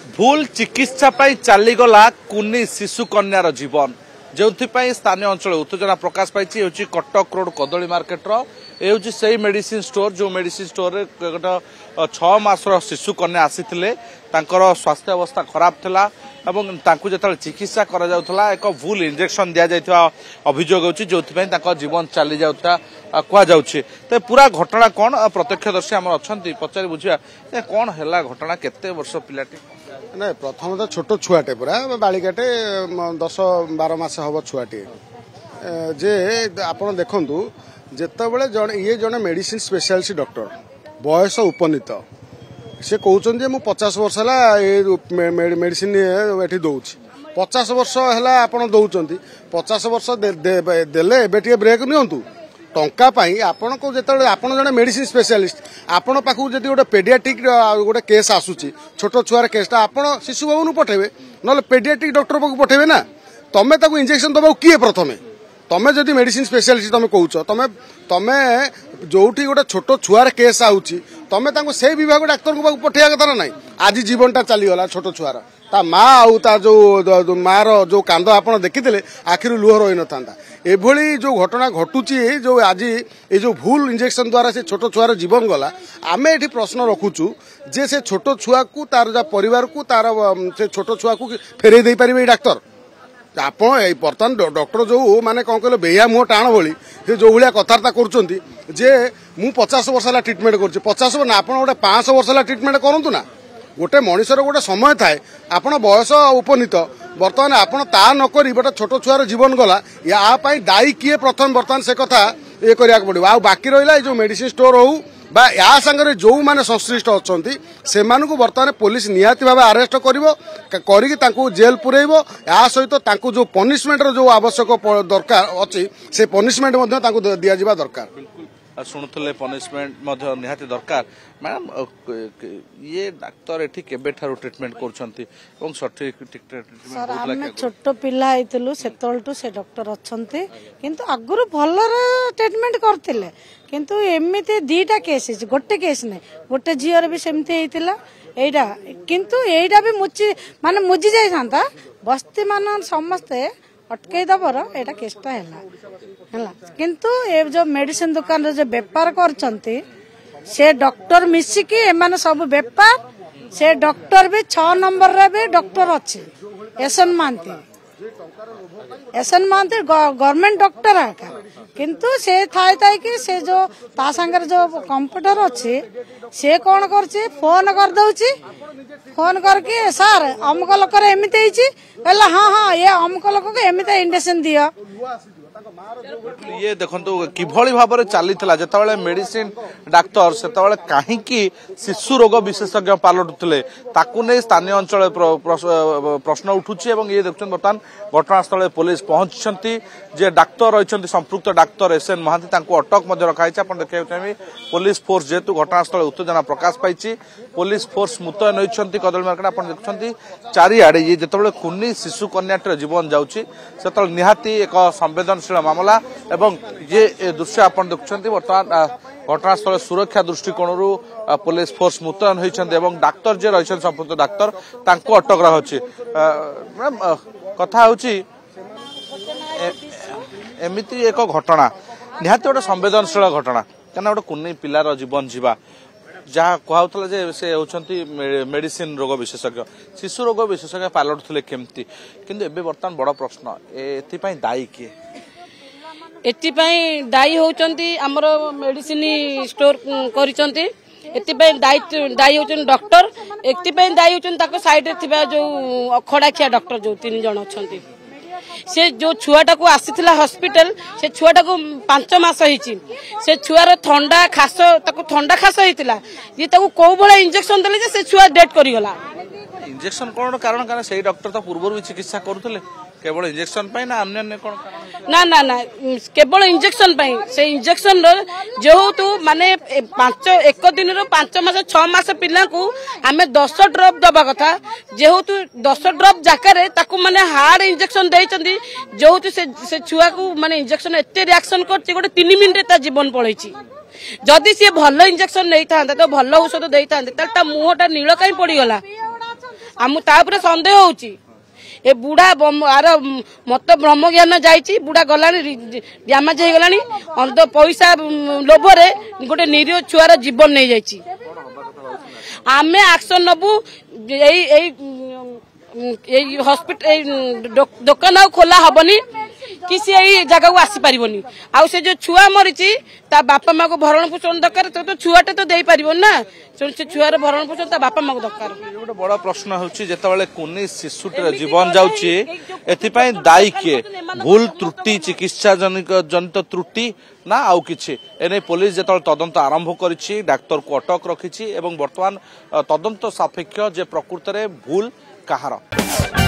भूल चिकित्सा चलीगला कुनी शिशु कन्यार जीवन जो स्थानीय अंचल उत्तेजना प्रकाश पाई कटक रोड कदली मार्केटर ये से मेडिसिन स्टोर जो मेडिसिन स्टोर गोटे 6 मासर शिशु कन्या आसी स्वास्थ्य अवस्था खराब थिला एवं जो चिकित्सा करा एक भूल इंजेक्शन दि जाइथिबा अभियोग होछि जो जीवन चली जाउता कह जाउछि। तो पूरा घटना कौन प्रत्यक्षदर्शी आम अच्छा पचारि बुझा कौन है घटना केते वर्ष पिलाटी ना प्रथम तो छोट छुआटे पूरा बालिकाटे 10-12 मास हम छुआटे जे आपण देखंतु जेतेबेले ये जड़े मेडिसिन स्पेशलिस्ट डॉक्टर बयस उपनीत से कहते मु 50 वर्ष है मेडिसिन ये दौर 50 वर्ष है आप दौरान 50 वर्ष देले ब्रेक नियंतु टंका आपण को जो आप जड़े मेडिसिन स्पेशलिस्ट आपण पाखु जब गोटे पेडियाट्रिक गोटे केस आसूची छोट छुआर केसटा आप शिशु भवन पठेबे ना पेडियाट्रिक डॉक्टर पाखु पठेबे ना तमें ताकू इंजेक्शन दबा किए प्रथमे तमें जदि मेडिसिन स्पेशलिस्ट तुम कौच तमें जोठी गोटे छोट छुआर केस आउची तमें से विभाग डाक्तर को पठेया कथा ना आज जीवनटा चलीगला छोट छुआर ता माँ आउ ता जो मार जो कांद आप देखी आखिर लुह रही न था एभली जो घटना घटुची जो आज ये जो भूल इंजेक्शन द्वारा से छोट छुआर जीवन गला आम ये प्रश्न रखुचु जे से छोट छुआ को तार परिवार को तार से छोट छुआ को फेरई दे पारे डाक्तर आप बर्तमान डॉक्टर जो माने कौन कह बेया मुह टाण भली से जो भाया कथबार्ता कर मु 50 वर्ष है ट्रिटमेंट कर 50 ना आप गोटे 500 वर्ष है ट्रिटमेंट करूँ ना गोटे मनीषर गोटे समय थाए आप बयस उपनीत बर्तमान आप ता नक गोटे छोट छुआर जीवन गला या दायी किए प्रथम बर्तमान से कथा ये करा पड़ो आ बाकी रहा जो मेडिसिन स्टोर हो बा या संगे जो मैंने संश्लिष्ट अच्छा से बर्तमान पुलिस निहाती भाव अरेस्ट कर जेल पुरेब या सहित जो पनिशमेंट जो आवश्यक दरकार अच्छी से पनिशमेंट दि जावा दरकार शुणुले पनिशमेंट निहाती दरकार मैडम ये डाक्तर एठी केबे ठारू ट्रीटमेंट करछंती एवं सठिक सर हम छोट पिला आइतलु सेतलटू से डॉक्टर अछंती किंतु आगुरु भलर ट्रीटमेंट करथिले किंतु एमिति दीटा केस गोटे केस नै गोटे झियर भी सेमती हेतिला एइडा किंतु एइडा भी मुची माने मुजी जाय थांता बस्ती मान समस्ते अटकई दबर एटा केसटा है किंतु ए जो मेडिसिन दुकान जो बेपार करछंती से डॉक्टर मिसिकी एमाने सब बेपार से डॉक्टर भी 6 नंबर रे भी डॉक्टर अच्छी एसएन मानती गवर्नमेंट डॉक्टर आका किंतु से थाई थाई कि से जो ता संगर जो कंप्यूटर अच्छी से कौन करछि फोन कर दउछि फोन करके सर अमुक लोक एमती कहला हाँ हाँ ये अमुक लोक एमती इंजेक्शन दियो ये देखो किभली भाव में चली जिते मेडिसिन डाक्तर से कहीं शिशु रोग विशेषज्ञ पलटुले नहीं स्थानीय अंचल प्रश्न उठुची ये देखते बर्तमान घटनास्थल पुलिस पहुंची जे डाक्तर रही संपृक्त डाक्तर एसएन महांती अटक रखाई देखा चाहिए पुलिस फोर्स जेहेतु घटनास्थल उत्तेजना प्रकाश पाई पुलिस फोर्स मुतयन होती कदली मार्केट आप देखुं चारिआडे ये जिते कुनी शिशु कन्याटर जीवन जाऊँगी से निहाती एक संवेदनशील मामला एवं ये दृश्य आप देखुं बर्तमान घटनास्थल सुरक्षा दृष्टिकोण पुलिस फोर्स मुतयन होती डाक्तर जे रही संपृक्त डाक्तर अटक रही कथा हूँ एमती एक घटना निहाती गोटे संवेदनशील घटना क्या गोटे कुनी पिलार जीवन जीवा जहाँ कहला जे से होती मेडिसिन रोग विशेषज्ञ शिशु रोग विशेषज्ञ पलटुले केमती किंतु एबे बर्तमान बड़ प्रश्न एथिपाई दायी किए एथिपाई दायी होचंती हमरो मेडिसिन स्टोर करिसंती एथिपाई दायी होचन डॉक्टर एथिपाई दायी होचन ताको साइड रे थिबा जो अखड़ाखिया डॉक्टर जो 3 जण अछंती से जो छुआटा को आसीथिला हॉस्पिटल से छुआटा को 5 मास होईची से छुआर ठंडा खास ताको ठंडा खास होईतिला ये ताको को बळे इंजेक्शन देले जे से छुआ डेथ करि गला इंजेक्शन कोन कारण से डॉक्टर तो पूर्व भी चिकित्सा करुले केवल इंजेक्शन पाई ना अन्य कौन ना ना ना केवल इंजेक्शन पाई से इंजेक्शन जेहेतु माने 1 दिन 5 मास 6 मास पिला को आमे 10 ड्रॉप दबा कथा जेहेतु 10 ड्रॉप जाकर ताकू माने हार्ड इंजेक्शन देइचंदी जेहेतु से छुआ को माने इंजेक्शन एते रिएक्शन करछि गोटे 3 मिनिट रे ता जीवन पळैछि जदि से भल इंजेक्शन नहीं था तो भल औषध देई था मुहटा नील कहीं पड़ी गला आम तापर सन्देह होउची ए बुढ़ा आर मत ब्रह्म ज्ञान जाइए बुढ़ा गला डैमेज हो गलानी अंत पैसा लोभरे गोटे निरीह छुआर जीवन नहीं जाइए आमे एक्शन नबू हॉस्पिटल दुकान आ खोला हबनी कि सी जगह को आसी पारिबनी आ से जो छुआ मरीची ता बापा माँ को भरण पोषण दरकार तो छुआटे तो दे पारिबन ना से छुआर भरण पोषण ता बापा माँ को दरकार गोटे बड़ प्रश्न होची जेतेबेले कुनी शिशुटर जीवन जाउची एथिपाई दायी किए भूल त्रुटि चिकित्सा जनित त्रुटि ना आउ किछि एने पुलिस जेतेबेले तदंत आरंभ करिछि डाक्टर को अटक रखिछि एवं वर्तमान तदंत सापेक्ष जे प्रकृत रे भूल कहार।